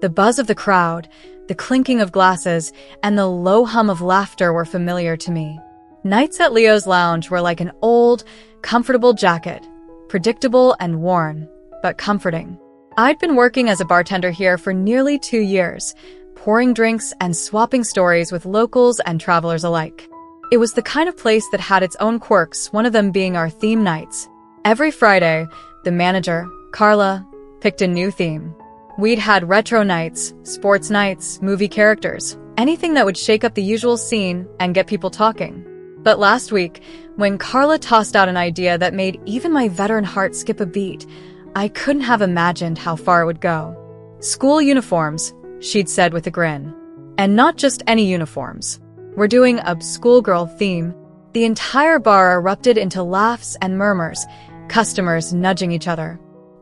The buzz of the crowd, the clinking of glasses, and the low hum of laughter were familiar to me. Nights at Leo's Lounge were like an old, comfortable jacket, predictable and worn, but comforting. I'd been working as a bartender here for nearly 2 years, pouring drinks and swapping stories with locals and travelers alike. It was the kind of place that had its own quirks, one of them being our theme nights. Every Friday, the manager, Carla, picked a new theme. We'd had retro nights, sports nights, movie characters, anything that would shake up the usual scene and get people talking. But last week, when Carla tossed out an idea that made even my veteran heart skip a beat, I couldn't have imagined how far it would go. School uniforms, she'd said with a grin. And not just any uniforms. We're doing a schoolgirl theme. The entire bar erupted into laughs and murmurs, customers nudging each other.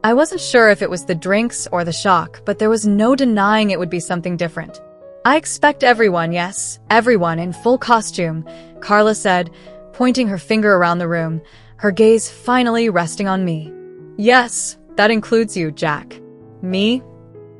I wasn't sure if it was the drinks or the shock, but there was no denying it would be something different. I expect everyone, yes, everyone in full costume, Carla said, pointing her finger around the room, her gaze finally resting on me. Yes, that includes you, Jack. Me?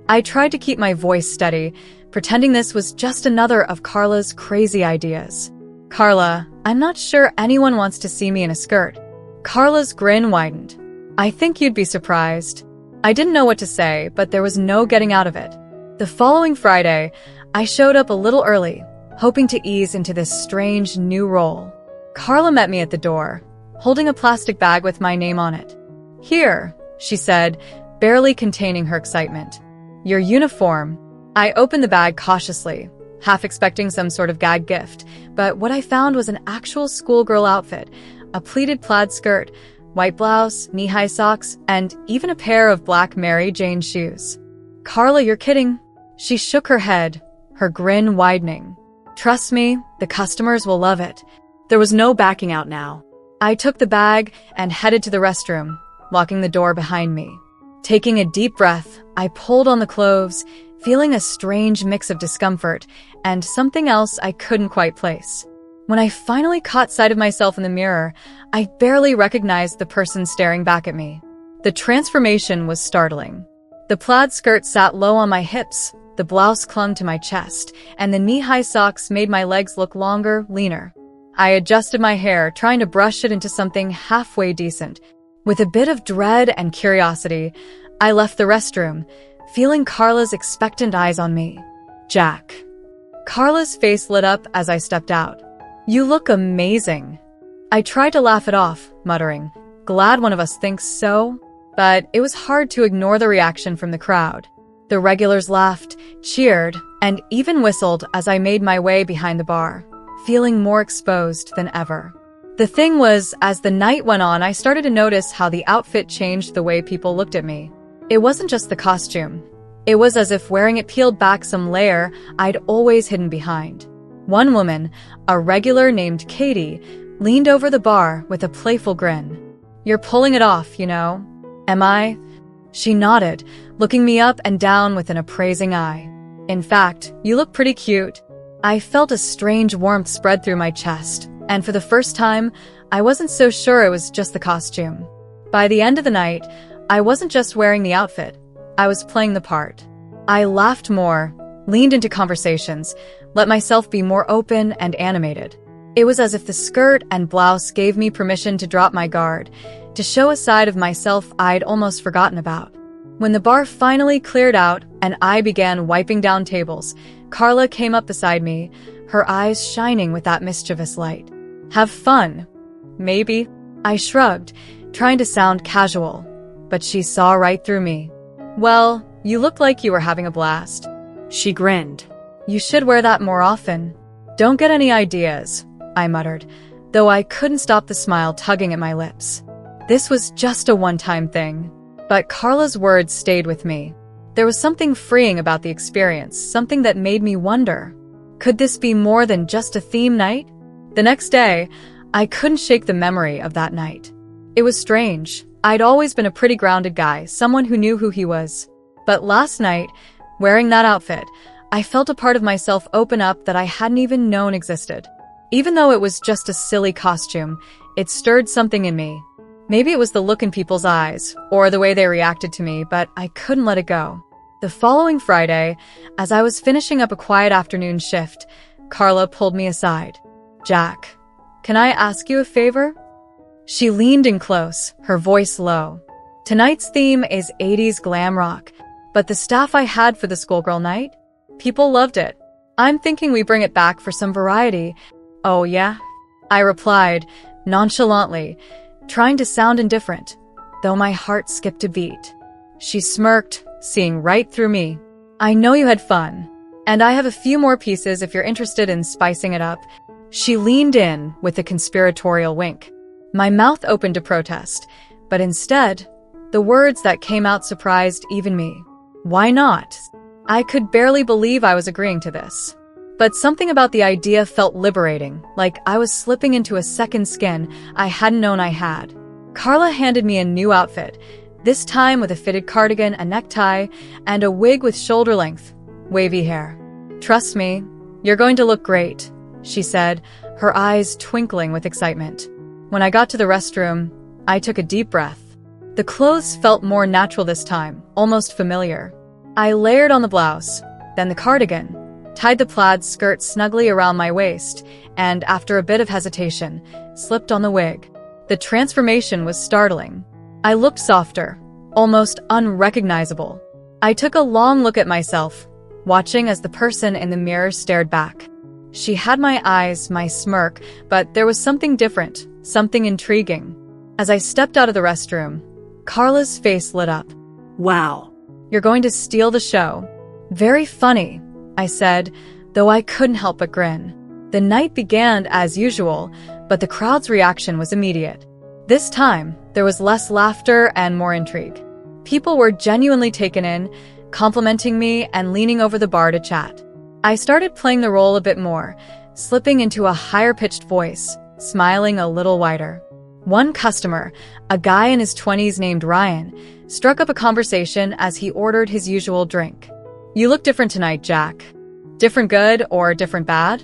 I tried to keep my voice steady, pretending this was just another of Carla's crazy ideas. Carla, I'm not sure anyone wants to see me in a skirt. Carla's grin widened. I think you'd be surprised. I didn't know what to say, but there was no getting out of it. The following Friday, I showed up a little early, hoping to ease into this strange new role. Carla met me at the door, holding a plastic bag with my name on it. Here, she said, barely containing her excitement. Your uniform. I opened the bag cautiously, half expecting some sort of gag gift, but what I found was an actual schoolgirl outfit, a pleated plaid skirt, white blouse, knee-high socks, and even a pair of black Mary Jane shoes. Carla, you're kidding. She shook her head, her grin widening. Trust me, the customers will love it. There was no backing out now. I took the bag and headed to the restroom, locking the door behind me. Taking a deep breath, I pulled on the clothes, feeling a strange mix of discomfort and something else I couldn't quite place. When I finally caught sight of myself in the mirror, I barely recognized the person staring back at me. The transformation was startling. The plaid skirt sat low on my hips, the blouse clung to my chest, and the knee-high socks made my legs look longer, leaner. I adjusted my hair, trying to brush it into something halfway decent. With a bit of dread and curiosity, I left the restroom, feeling Carla's expectant eyes on me. Jack. Carla's face lit up as I stepped out. You look amazing. I tried to laugh it off, muttering, glad one of us thinks so, but it was hard to ignore the reaction from the crowd. The regulars laughed, cheered, and even whistled as I made my way behind the bar, feeling more exposed than ever. The thing was, as the night went on, I started to notice how the outfit changed the way people looked at me. It wasn't just the costume. It was as if wearing it peeled back some layer I'd always hidden behind. One woman, a regular named Katie, leaned over the bar with a playful grin. You're pulling it off, you know. Am I? She nodded, looking me up and down with an appraising eye. In fact, you look pretty cute. I felt a strange warmth spread through my chest, and for the first time, I wasn't so sure it was just the costume. By the end of the night, I wasn't just wearing the outfit. I was playing the part. I laughed more, leaned into conversations, let myself be more open and animated. It was as if the skirt and blouse gave me permission to drop my guard, to show a side of myself I'd almost forgotten about. When the bar finally cleared out and I began wiping down tables, Carla came up beside me, her eyes shining with that mischievous light. Have fun. Maybe. I shrugged, trying to sound casual, but she saw right through me. Well, you look like you were having a blast. She grinned. You should wear that more often. Don't get any ideas, I muttered, though I couldn't stop the smile tugging at my lips. This was just a one-time thing. But Carla's words stayed with me. There was something freeing about the experience, something that made me wonder. Could this be more than just a theme night? The next day, I couldn't shake the memory of that night. It was strange. I'd always been a pretty grounded guy, someone who knew who he was. But last night, wearing that outfit, I felt a part of myself open up that I hadn't even known existed. Even though it was just a silly costume, it stirred something in me. Maybe it was the look in people's eyes, or the way they reacted to me, but I couldn't let it go. The following Friday, as I was finishing up a quiet afternoon shift, Carla pulled me aside. "Jack, can I ask you a favor?" She leaned in close, her voice low. "Tonight's theme is 80s glam rock, but the staff I had for the Schoolgirl night? People loved it. I'm thinking we bring it back for some variety." "Oh, yeah?" I replied, nonchalantly, trying to sound indifferent, though my heart skipped a beat. She smirked, seeing right through me. "I know you had fun, and I have a few more pieces if you're interested in spicing it up." She leaned in with a conspiratorial wink. My mouth opened to protest, but instead, the words that came out surprised even me. Why not? I could barely believe I was agreeing to this. But something about the idea felt liberating, like I was slipping into a second skin I hadn't known I had. Carla handed me a new outfit, this time with a fitted cardigan, a necktie, and a wig with shoulder-length, wavy hair. "Trust me, you're going to look great," she said, her eyes twinkling with excitement. When I got to the restroom, I took a deep breath. The clothes felt more natural this time, almost familiar. I layered on the blouse, then the cardigan, tied the plaid skirt snugly around my waist, and after a bit of hesitation, slipped on the wig. The transformation was startling. I looked softer, almost unrecognizable. I took a long look at myself, watching as the person in the mirror stared back. She had my eyes, my smirk, but there was something different, something intriguing. As I stepped out of the restroom, Carla's face lit up. "Wow, you're going to steal the show." "Very funny," I said, though I couldn't help but grin. The night began as usual, but the crowd's reaction was immediate. This time, there was less laughter and more intrigue. People were genuinely taken in, complimenting me and leaning over the bar to chat. I started playing the role a bit more, slipping into a higher-pitched voice, smiling a little wider. One customer, a guy in his 20s named Ryan, struck up a conversation as he ordered his usual drink. "You look different tonight, Jack. Different good or different bad?"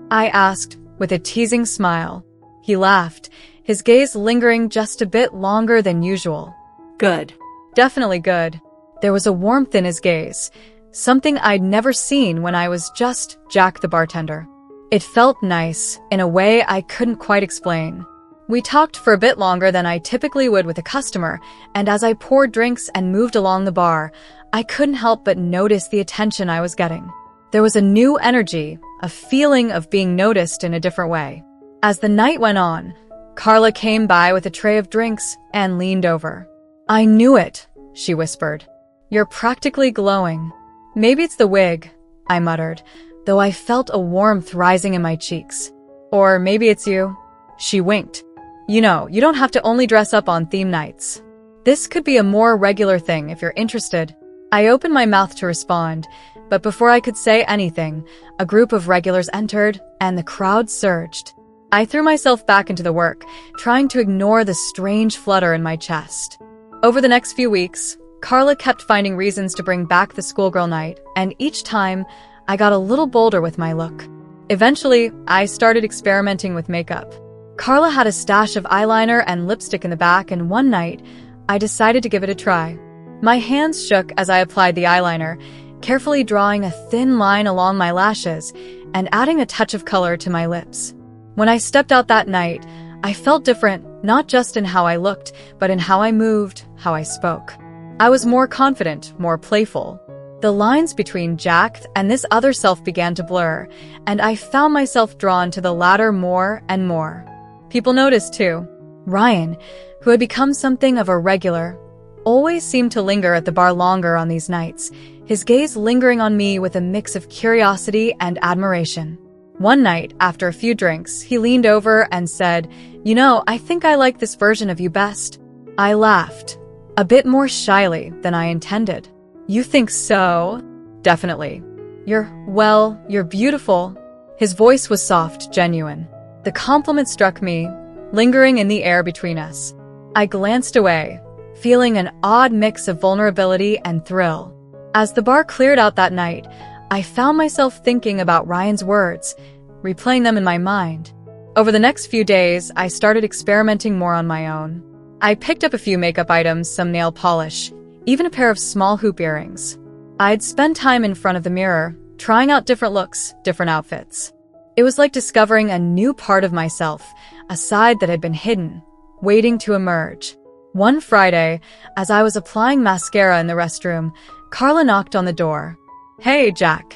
I asked, with a teasing smile. He laughed, his gaze lingering just a bit longer than usual. "Good. Definitely good." There was a warmth in his gaze, something I'd never seen when I was just Jack the bartender. It felt nice, in a way I couldn't quite explain. We talked for a bit longer than I typically would with a customer, and as I poured drinks and moved along the bar, I couldn't help but notice the attention I was getting. There was a new energy, a feeling of being noticed in a different way. As the night went on, Carla came by with a tray of drinks and leaned over. "I knew it," she whispered. "You're practically glowing." "Maybe it's the wig," I muttered, though I felt a warmth rising in my cheeks. "Or maybe it's you." She winked. "You know, you don't have to only dress up on theme nights. This could be a more regular thing if you're interested." I opened my mouth to respond, but before I could say anything, a group of regulars entered, and the crowd surged. I threw myself back into the work, trying to ignore the strange flutter in my chest. Over the next few weeks, Carla kept finding reasons to bring back the Schoolgirl night, and each time, I got a little bolder with my look. Eventually, I started experimenting with makeup. Carla had a stash of eyeliner and lipstick in the back, and one night, I decided to give it a try. My hands shook as I applied the eyeliner, carefully drawing a thin line along my lashes and adding a touch of color to my lips. When I stepped out that night, I felt different, not just in how I looked, but in how I moved, how I spoke. I was more confident, more playful. The lines between Jack and this other self began to blur, and I found myself drawn to the latter more and more. People noticed too. Ryan, who had become something of a regular, always seemed to linger at the bar longer on these nights, his gaze lingering on me with a mix of curiosity and admiration. One night, after a few drinks, he leaned over and said, "You know, I think I like this version of you best." I laughed, a bit more shyly than I intended. "You think so?" "Definitely. You're beautiful." His voice was soft, genuine. The compliment struck me, lingering in the air between us. I glanced away, feeling an odd mix of vulnerability and thrill. As the bar cleared out that night, I found myself thinking about Ryan's words, replaying them in my mind. Over the next few days, I started experimenting more on my own. I picked up a few makeup items, some nail polish, even a pair of small hoop earrings. I'd spend time in front of the mirror, trying out different looks, different outfits. It was like discovering a new part of myself, a side that had been hidden, waiting to emerge. One Friday, as I was applying mascara in the restroom, Carla knocked on the door. "Hey, Jack."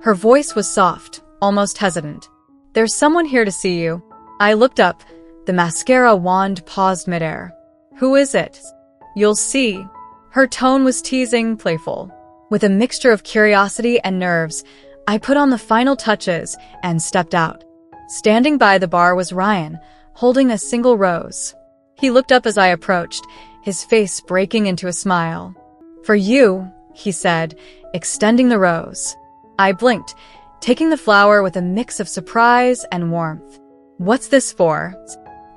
Her voice was soft, almost hesitant. "There's someone here to see you." I looked up. The mascara wand paused midair. "Who is it?" "You'll see." Her tone was teasing, playful. With a mixture of curiosity and nerves, I put on the final touches and stepped out. Standing by the bar was Ryan, holding a single rose. He looked up as I approached, his face breaking into a smile. "For you," he said, extending the rose. I blinked, taking the flower with a mix of surprise and warmth. "What's this for?"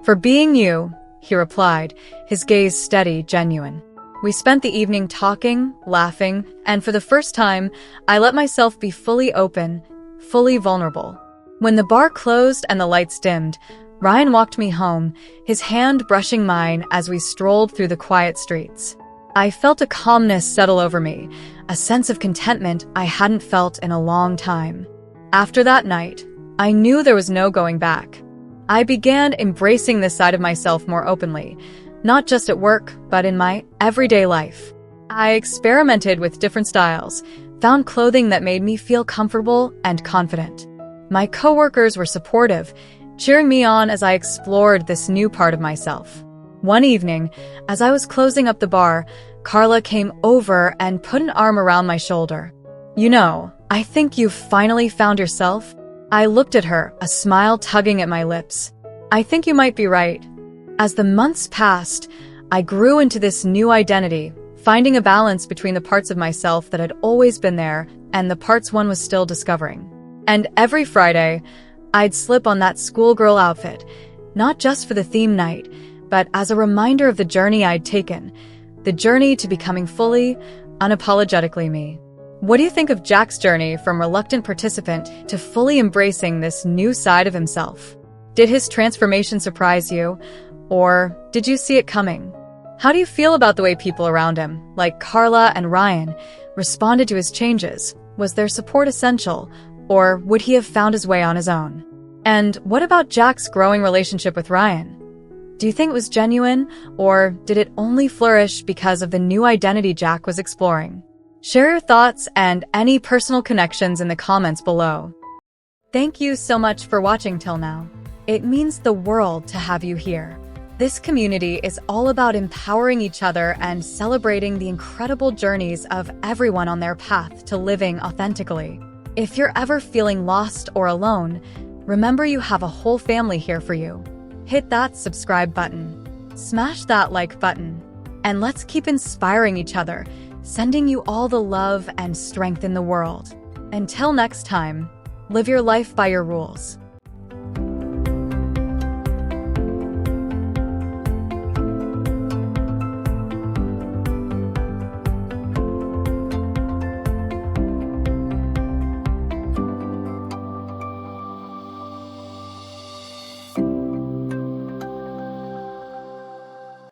"For being you," he replied, his gaze steady, genuine. We spent the evening talking, laughing, and for the first time, I let myself be fully open, fully vulnerable. When the bar closed and the lights dimmed, Ryan walked me home, his hand brushing mine as we strolled through the quiet streets. I felt a calmness settle over me, a sense of contentment I hadn't felt in a long time. After that night, I knew there was no going back. I began embracing this side of myself more openly, not just at work, but in my everyday life. I experimented with different styles, found clothing that made me feel comfortable and confident. My coworkers were supportive, cheering me on as I explored this new part of myself. One evening, as I was closing up the bar, Carla came over and put an arm around my shoulder. "You know, I think you've finally found yourself." I looked at her, a smile tugging at my lips. "I think you might be right." As the months passed, I grew into this new identity, finding a balance between the parts of myself that had always been there and the parts one was still discovering. And every Friday, I'd slip on that schoolgirl outfit, not just for the theme night, but as a reminder of the journey I'd taken, the journey to becoming fully, unapologetically me. What do you think of Jack's journey from reluctant participant to fully embracing this new side of himself? Did his transformation surprise you, or did you see it coming? How do you feel about the way people around him, like Carla and Ryan, responded to his changes? Was their support essential, or would he have found his way on his own? And what about Jack's growing relationship with Ryan? Do you think it was genuine, or did it only flourish because of the new identity Jack was exploring? Share your thoughts and any personal connections in the comments below. Thank you so much for watching till now. It means the world to have you here. This community is all about empowering each other and celebrating the incredible journeys of everyone on their path to living authentically. If you're ever feeling lost or alone, remember you have a whole family here for you. Hit that subscribe button, smash that like button, and let's keep inspiring each other, sending you all the love and strength in the world. Until next time, live your life by your rules.